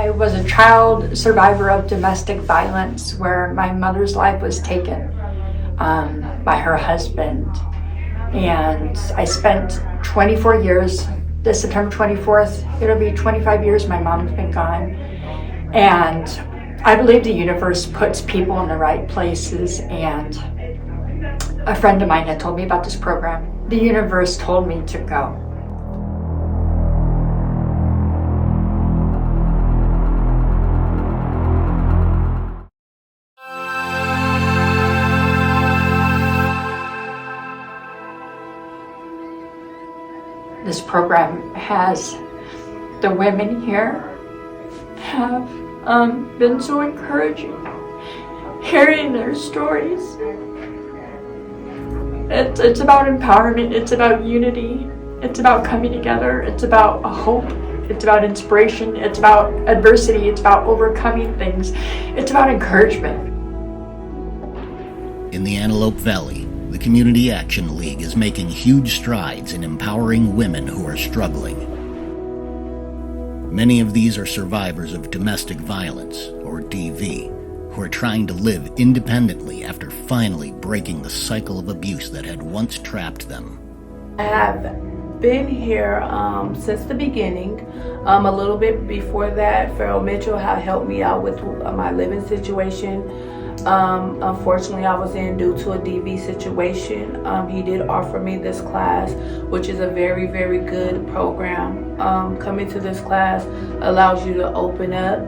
I was a child survivor of domestic violence where my mother's life was taken by her husband. And I spent 24 years, this September 24th, it'll be 25 years my mom's been gone. And I believe the universe puts people in the right places, and a friend of mine had told me about this program. The universe told me to go. This program has, the women here have been so encouraging, hearing their stories. It's about empowerment, it's about unity, it's about coming together, it's about a hope, it's about inspiration, it's about adversity, it's about overcoming things, it's about encouragement. In the Antelope Valley, the Community Action League is making huge strides in empowering women who are struggling. Many of these are survivors of domestic violence, or DV, who are trying to live independently after finally breaking the cycle of abuse that had once trapped them. I have been here since the beginning. A little bit before that, Farrell Mitchell had helped me out with my living situation. Unfortunately, I was in due to a DV situation. He did offer me this class, which is a very, very good program. Coming to this class allows you to open up,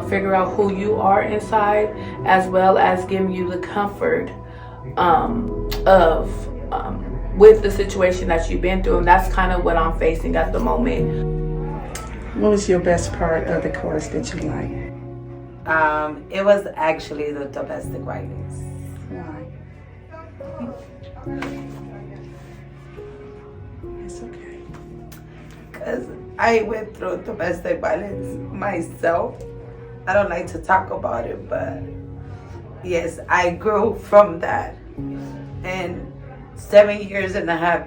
figure out who you are inside, as well as giving you the comfort with the situation that you've been through. And that's kind of what I'm facing at the moment. What was your best part of the course that you liked? It was actually the domestic violence. Why? It's okay. Because I went through domestic violence myself. I don't like to talk about it, but yes, I grew from that. And 7.5 years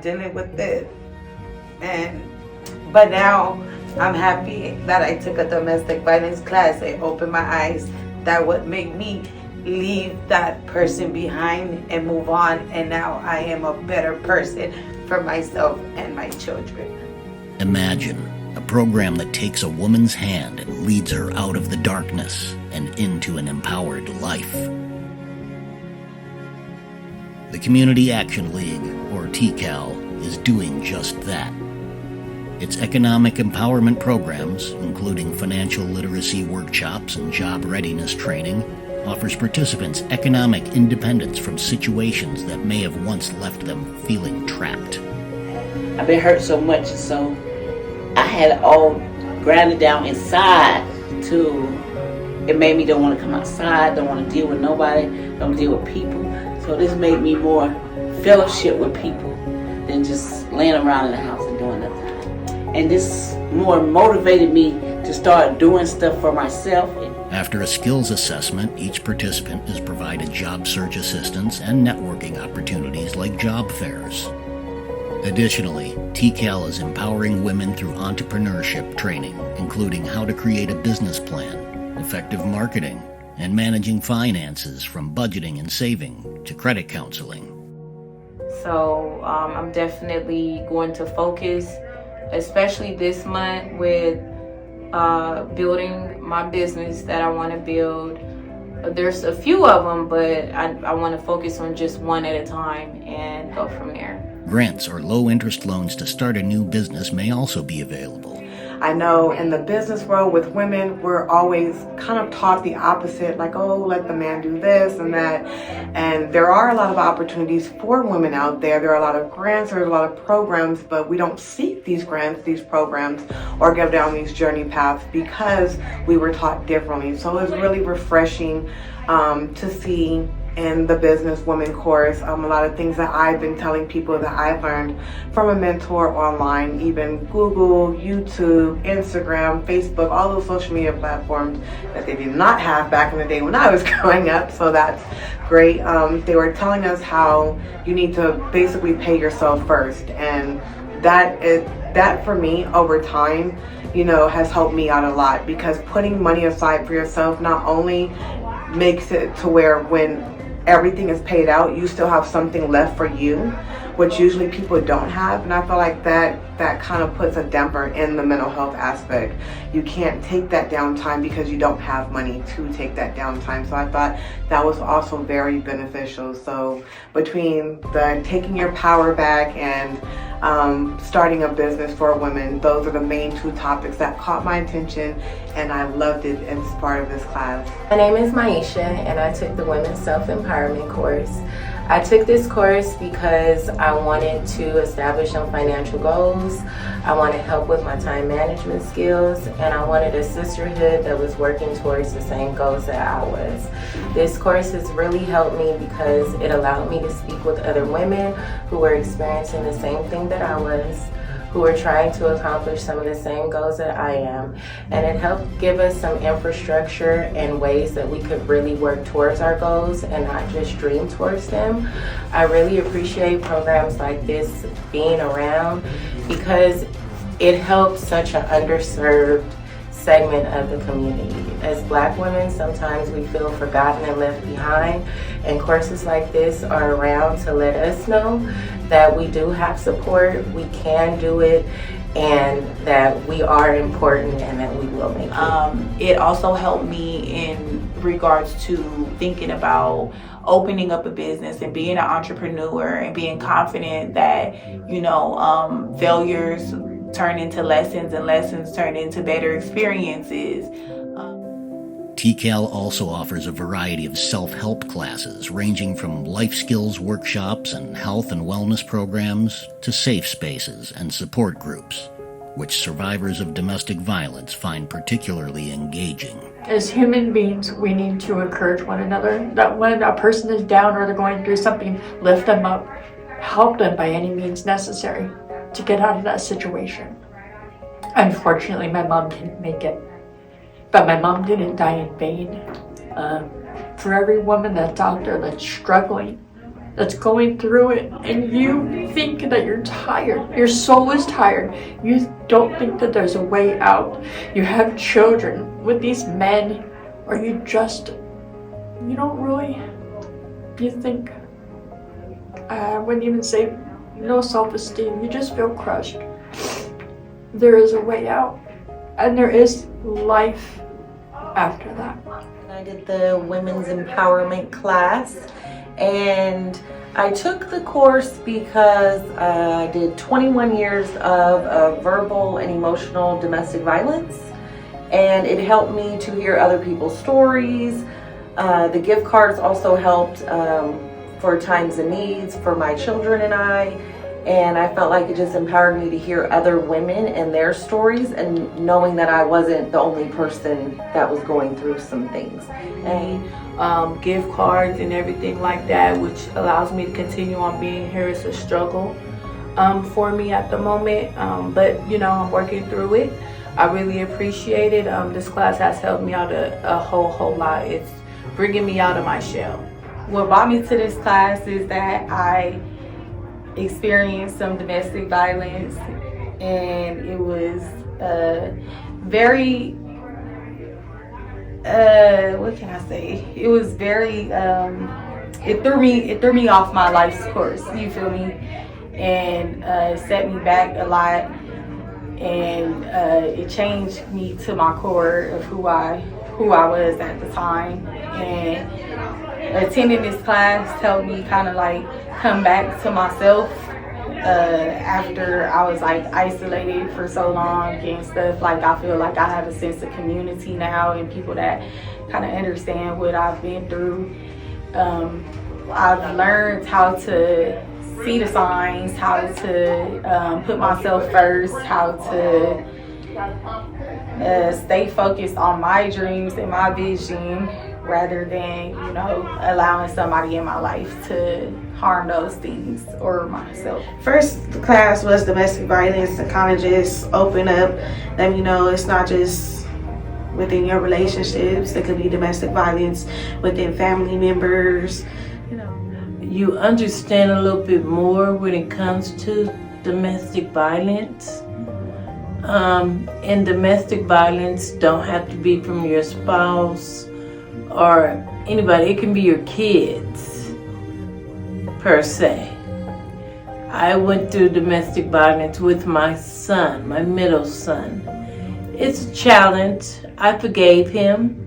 dealing with it. But now I'm happy that I took a domestic violence class. It opened my eyes. That would make me leave that person behind and move on. And now I am a better person for myself and my children. Imagine a program that takes a woman's hand and leads her out of the darkness and into an empowered life. The Community Action League, or TCAL, is doing just that. Its economic empowerment programs, including financial literacy workshops and job readiness training, offers participants economic independence from situations that may have once left them feeling trapped. I've been hurt so much, so I had it all grounded down inside it made me don't want to come outside, don't want to deal with nobody, don't want to deal with people. So this made me more fellowship with people than just laying around in the house and doing nothing. And this more motivated me to start doing stuff for myself. After a skills assessment, each participant is provided job search assistance and networking opportunities like job fairs. Additionally, TCAL is empowering women through entrepreneurship training, including how to create a business plan, effective marketing, and managing finances from budgeting and saving to credit counseling. So I'm definitely going to focus, especially this month, with building my business that I want to build. There's a few of them, but I want to focus on just one at a time and go from there. Grants or low-interest loans to start a new business may also be available. I know in the business world with women, we're always kind of taught the opposite, like, oh, let the man do this and that. And there are a lot of opportunities for women out there. There are a lot of grants, there's a lot of programs, but we don't seek these grants, these programs, or go down these journey paths because we were taught differently. So it's really refreshing to see in the businesswoman course a lot of things that I've been telling people that I've learned from a mentor online, even Google, YouTube, Instagram, Facebook, all those social media platforms that they did not have back in the day when I was growing up. So that's great. They were telling us how you need to basically pay yourself first, and that for me over time has helped me out a lot, because putting money aside for yourself not only makes it to where when everything is paid out, you still have something left for you, which usually people don't have. And I feel like that kind of puts a damper in the mental health aspect. You can't take that downtime because you don't have money to take that downtime. So I thought that was also very beneficial. So between the taking your power back and starting a business for women, those are the main two topics that caught my attention, and I loved it as part of this class. My name is Maisha, and I took the Women's Self-Empowerment course. I took this course because I wanted to establish some financial goals, I wanted help with my time management skills, and I wanted a sisterhood that was working towards the same goals that I was. This course has really helped me because it allowed me to speak with other women who were experiencing the same thing that I was, who are trying to accomplish some of the same goals that I am. And it helped give us some infrastructure and ways that we could really work towards our goals and not just dream towards them. I really appreciate programs like this being around because it helps such an underserved segment of the community. As Black women, sometimes we feel forgotten and left behind, and courses like this are around to let us know that we do have support, we can do it, and that we are important and that we will make it. It also helped me in regards to thinking about opening up a business and being an entrepreneur and being confident that, failures turn into lessons and lessons turn into better experiences. TCAL also offers a variety of self-help classes ranging from life skills workshops and health and wellness programs to safe spaces and support groups, which survivors of domestic violence find particularly engaging. As human beings, we need to encourage one another, that when a person is down or they're going through something, lift them up, help them by any means necessary to get out of that situation. Unfortunately, my mom didn't make it. But my mom didn't die in vain. For every woman that's out there that's struggling, that's going through it, and you think that you're tired, your soul is tired, you don't think that there's a way out, you have children with these men, or you don't really, you think, I wouldn't even say no self-esteem, you just feel crushed. There is a way out, and there is life after that. I did the Women's Empowerment class, and I took the course because I did 21 years of verbal and emotional domestic violence, and it helped me to hear other people's stories. The gift cards also helped for times and needs for my children and I felt like it just empowered me to hear other women and their stories, and knowing that I wasn't the only person that was going through some things. And gift cards and everything like that, which allows me to continue on being here. It's a struggle for me at the moment, but I'm working through it. I really appreciate it. This class has helped me out a whole lot. It's bringing me out of my shell. What brought me to this class is that I experienced some domestic violence, and it was very what can I say? It was very it threw me off my life's course, you feel me? And it set me back a lot, and it changed me to my core of who I was at the time. And attending this class helped me kind of like come back to myself after I was like isolated for so long and stuff. Like, I feel like I have a sense of community now and people that kind of understand what I've been through. I've learned how to see the signs, how to put myself first, how to stay focused on my dreams and my vision, rather than, allowing somebody in my life to harm those things or myself. First class was domestic violence, to kind of just open up, let me know it's not just within your relationships. It could be domestic violence within family members. You understand a little bit more when it comes to domestic violence. And domestic violence don't have to be from your spouse or anybody. It can be your kids, per se. I went through domestic violence with my son, my middle son. It's a challenge. I forgave him.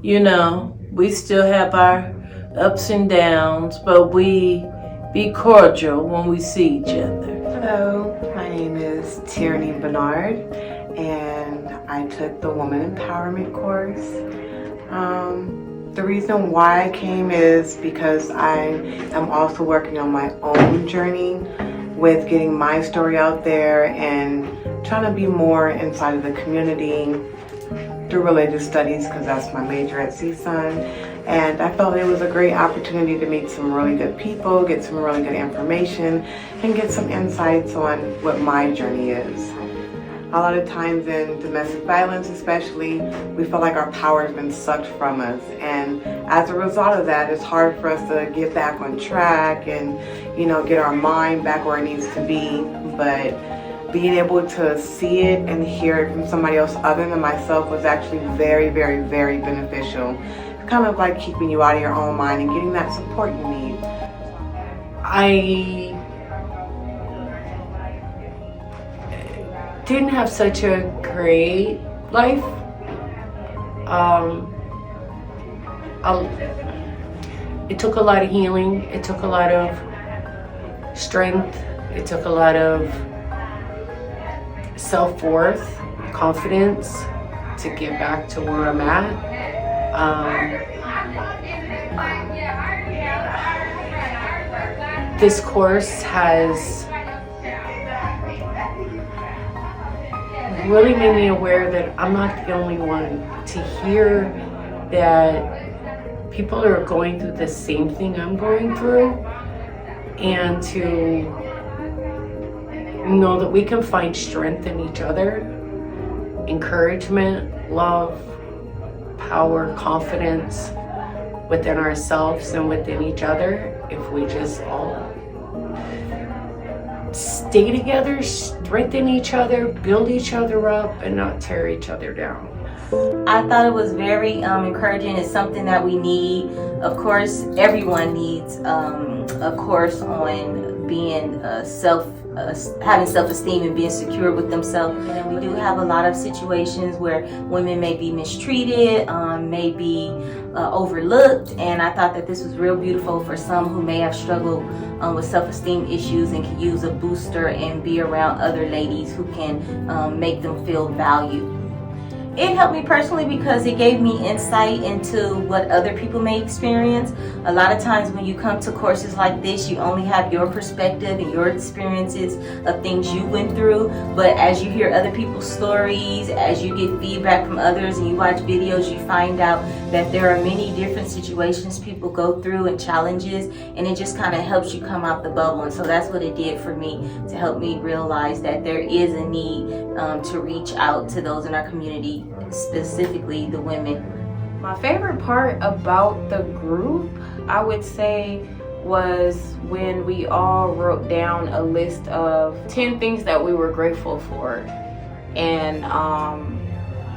You know, we still have our ups and downs, but we be cordial when we see each other. Hello, my name is Tierney Bernard, and I took the Woman Empowerment course. The reason why I came is because I am also working on my own journey with getting my story out there and trying to be more inside of the community through religious studies, because that's my major at CSUN. And I felt it was a great opportunity to meet some really good people, get some really good information, and get some insights on what my journey is. A lot of times in domestic violence especially, we feel like our power has been sucked from us. And as a result of that, it's hard for us to get back on track and, you know, get our mind back where it needs to be. But being able to see it and hear it from somebody else other than myself was actually very, very, very beneficial. It's kind of like keeping you out of your own mind and getting that support you need. I didn't have such a great life. It took a lot of healing. It took a lot of strength. It took a lot of self-worth, confidence to get back to where I'm at. This course has really made me aware that I'm not the only one. To hear that people are going through the same thing I'm going through, and to know that we can find strength in each other, encouragement, love, power, confidence within ourselves and within each other if we just all stay together, strengthen each other, build each other up, and not tear each other down. I thought it was very encouraging. It's something that we need. Of course, everyone needs a course on being having self-esteem and being secure with themselves. And we do have a lot of situations where women may be mistreated, may be overlooked, and I thought that this was real beautiful for some who may have struggled with self-esteem issues and can use a booster and be around other ladies who can make them feel valued. It helped me personally because it gave me insight into what other people may experience. A lot of times when you come to courses like this, you only have your perspective and your experiences of things you went through. But as you hear other people's stories, as you get feedback from others and you watch videos, you find out that there are many different situations people go through and challenges, and it just kind of helps you come out the bubble. And so that's what it did for me, to help me realize that there is a need to reach out to those in our community, specifically the women. My favorite part about the group, I would say, was when we all wrote down a list of 10 things that we were grateful for, and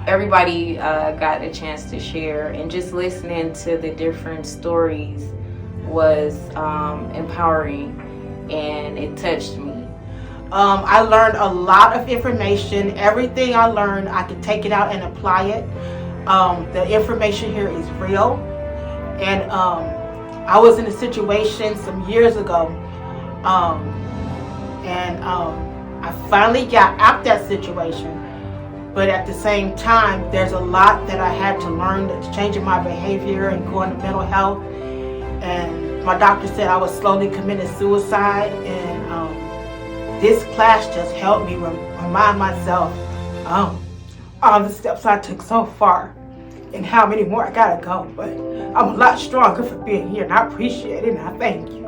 everybody got a chance to share, and just listening to the different stories was empowering, and it touched me. I learned a lot of information. Everything I learned, I could take it out and apply it. The information here is real. And I was in a situation some years ago, and I finally got out that situation. But at the same time, there's a lot that I had to learn that's changing my behavior and going to mental health. And my doctor said I was slowly committing suicide, and this class just helped me remind myself all the steps I took so far and how many more I gotta go. But I'm a lot stronger for being here, and I appreciate it, and I thank you.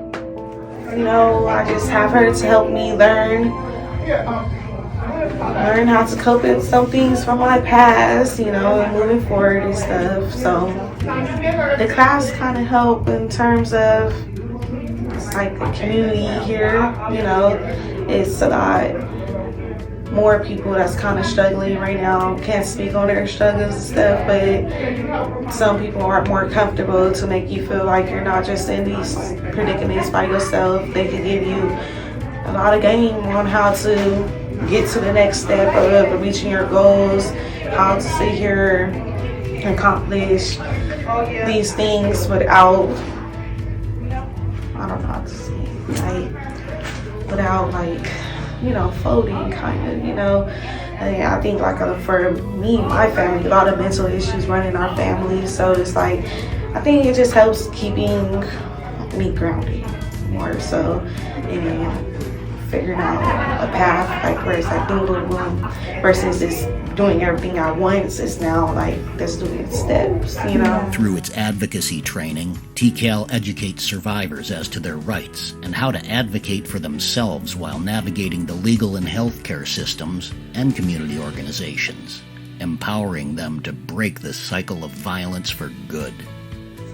You know, I just have her to help me learn how to cope with some things from my past, you know, and moving forward and stuff. So the class kind of helped in terms of, it's like the community here, you know, it's a lot more people that's kind of struggling right now. Can't speak on their struggles and stuff, but some people are more comfortable to make you feel like you're not just in these predicaments by yourself. They can give you a lot of game on how to get to the next step of reaching your goals, how to sit here and accomplish these things without, I don't know how to say it, like, without like, you know, folding kind of, you know. And I think like for me, my family, a lot of mental issues run in our family, so it's like, I think it just helps keeping me grounded more so, and figuring out a path, like where it's like boom, boom, boom, versus just doing everything at once. It's now like let's do it in steps, you know. Through its advocacy training, TCAL educates survivors as to their rights and how to advocate for themselves while navigating the legal and healthcare systems and community organizations, empowering them to break the cycle of violence for good.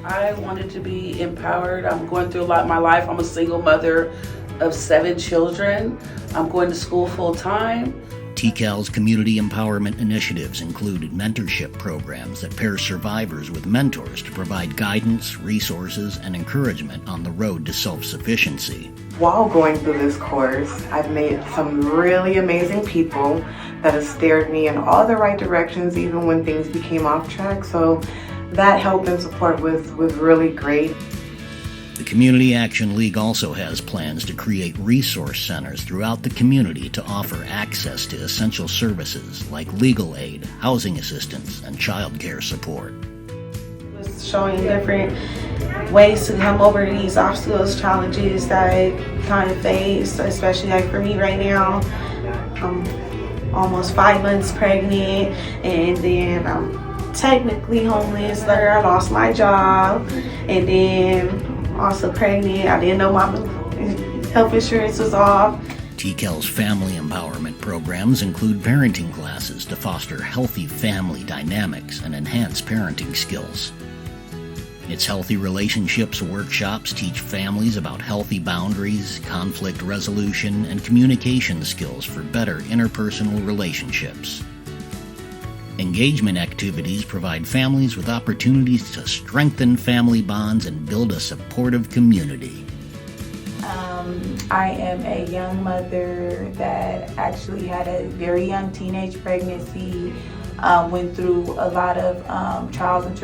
I wanted to be empowered. I'm going through a lot in my life. I'm a single mother of 7 children. I'm going to school full time. TCAL's community empowerment initiatives include mentorship programs that pair survivors with mentors to provide guidance, resources, and encouragement on the road to self-sufficiency. While going through this course, I've met some really amazing people that have steered me in all the right directions even when things became off track. So that help and support was really great. The Community Action League also has plans to create resource centers throughout the community to offer access to essential services like legal aid, housing assistance, and child care support. Just showing different ways to come over these obstacles, challenges that I kind of face, especially like for me right now. I'm almost 5 months pregnant, and then I'm technically homeless. Later, I lost my job, and then also pregnant. I didn't know my health insurance was off. TCAL's family empowerment programs include parenting classes to foster healthy family dynamics and enhance parenting skills. Its Healthy Relationships workshops teach families about healthy boundaries, conflict resolution, and communication skills for better interpersonal relationships. Engagement activities provide families with opportunities to strengthen family bonds and build a supportive community. I am a young mother that actually had a very young teenage pregnancy, went through a lot of trials and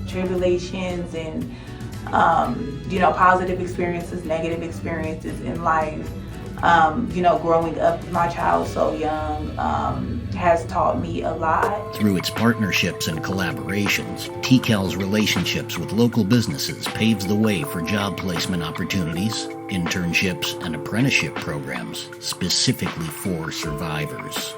tribulations and, you know, positive experiences, negative experiences in life. You know, growing up with my child so young has taught me a lot. Through its partnerships and collaborations, TCAL's relationships with local businesses paves the way for job placement opportunities, internships, and apprenticeship programs specifically for survivors.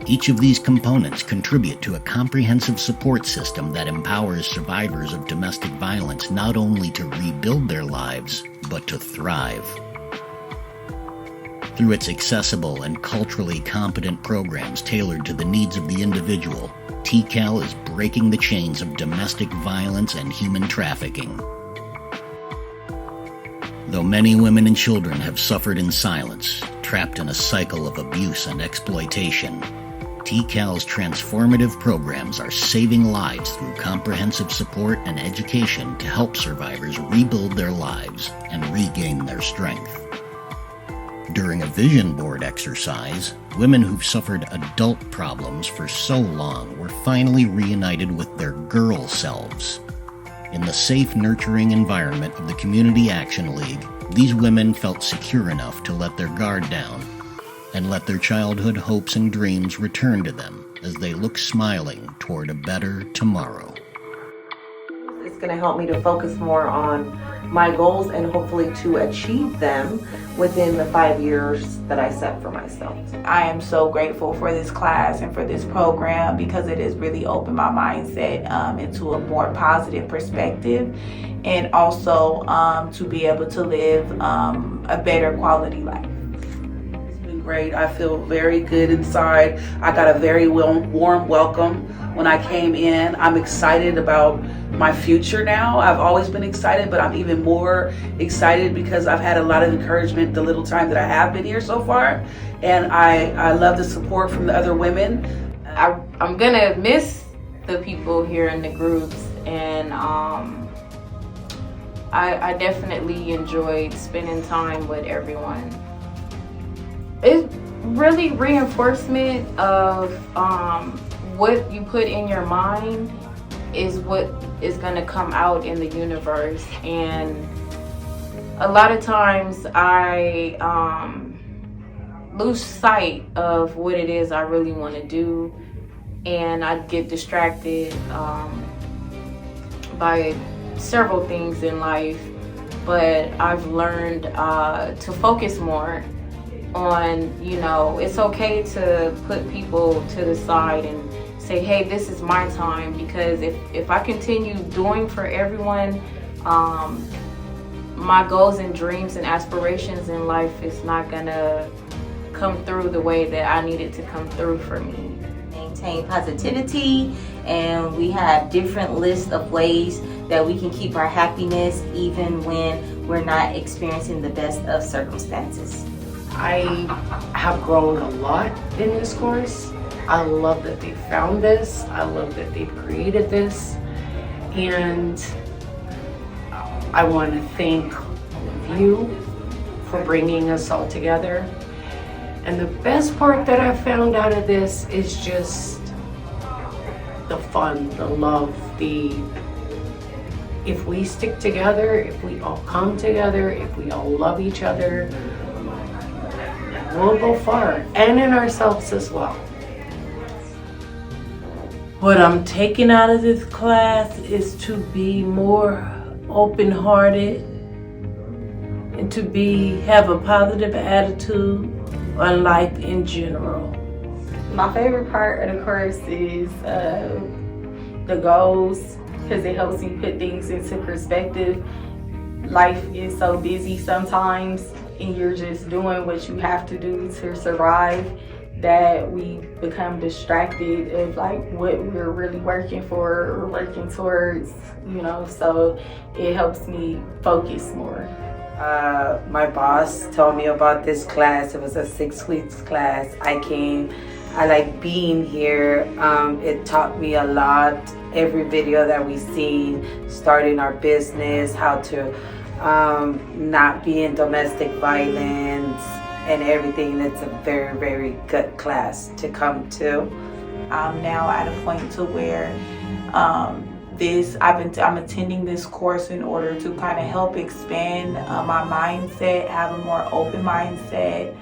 Each of these components contribute to a comprehensive support system that empowers survivors of domestic violence not only to rebuild their lives, but to thrive. Through its accessible and culturally competent programs tailored to the needs of the individual, TCAL is breaking the chains of domestic violence and human trafficking. Though many women and children have suffered in silence, trapped in a cycle of abuse and exploitation, TCAL's transformative programs are saving lives through comprehensive support and education to help survivors rebuild their lives and regain their strength. During a vision board exercise, women who've suffered adult problems for so long were finally reunited with their girl selves. In the safe, nurturing environment of the Community Action League, these women felt secure enough to let their guard down and let their childhood hopes and dreams return to them as they look smiling toward a better tomorrow. It's going to help me to focus more on my goals and hopefully to achieve them within the 5 years that I set for myself. I am so grateful for this class and for this program because it has really opened my mindset into a more positive perspective, and also to be able to live a better quality life. It's been great. I feel very good inside. I got a very warm welcome when I came in. I'm excited about my future now. I've always been excited, but I'm even more excited because I've had a lot of encouragement the little time that I have been here so far. And I love the support from the other women. I'm gonna miss the people here in the groups, and I definitely enjoyed spending time with everyone. It's really reinforcement of what you put in your mind is what is gonna come out in the universe. And a lot of times I lose sight of what it is I really want to do, and I get distracted by several things in life. But I've learned to focus more on, it's okay to put people to the side and say, hey, this is my time, because if I continue doing for everyone, my goals and dreams and aspirations in life is not gonna come through the way that I need it to come through for me. Maintain positivity, and we have different lists of ways that we can keep our happiness even when we're not experiencing the best of circumstances. I have grown a lot in this course. I love that they found this. I love that they've created this. And I want to thank you for bringing us all together. And the best part that I found out of this is just the fun, the love, if we stick together, if we all come together, if we all love each other, we'll go far, and in ourselves as well. What I'm taking out of this class is to be more open-hearted and to have a positive attitude on life in general. My favorite part of the course is the goals, because it helps me put things into perspective. Life is so busy sometimes, and you're just doing what you have to do to survive, that we become distracted of what we're really working for or working towards, so it helps me focus more. My boss told me about this class. It was a 6 weeks class. I came. I like being here. It taught me a lot. Every video that we seen, starting our business, how to not be in domestic violence and everything. It's a very, very good class to come to. I'm now at a point to where I'm attending this course in order to kind of help expand my mindset, have a more open mindset,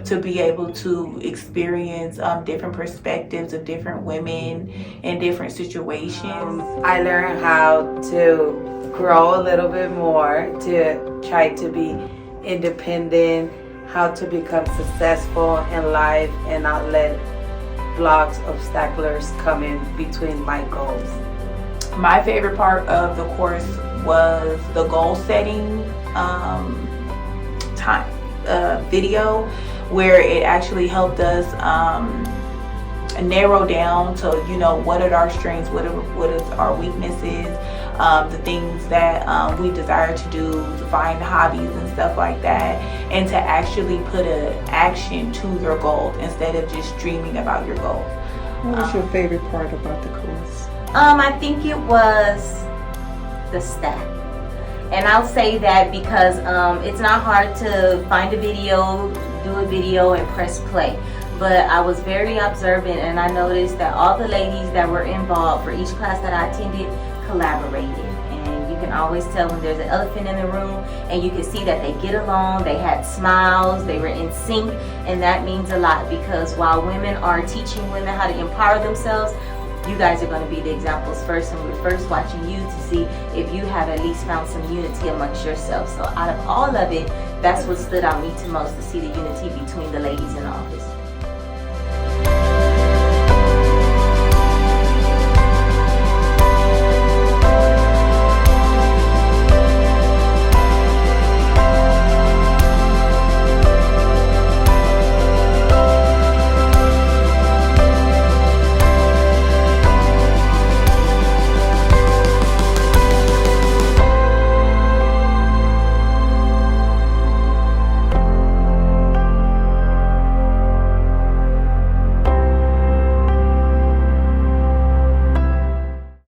to be able to experience different perspectives of different women in different situations. I learned how to grow a little bit more, to try to be independent, how to become successful in life and not let blocks, obstacles come in between my goals. My favorite part of the course was the goal setting video, where it actually helped us narrow down to what are our strengths, what is our weaknesses, the things that we desire to do, to find hobbies and stuff like that, and to actually put an action to your goals instead of just dreaming about your goals. What was your favorite part about the course? I think it was the staff. And I'll say that because it's not hard to find a video, do a video, and press play. But I was very observant, and I noticed that all the ladies that were involved for each class that I attended collaborated. And you can always tell when there's an elephant in the room, and you can see that they get along, they had smiles, they were in sync, and that means a lot, because while women are teaching women how to empower themselves, you guys are going to be the examples first, and we're first watching you to see if you have at least found some unity amongst yourselves. So out of all of it, that's what stood out me to most, to see the unity between the ladies in office.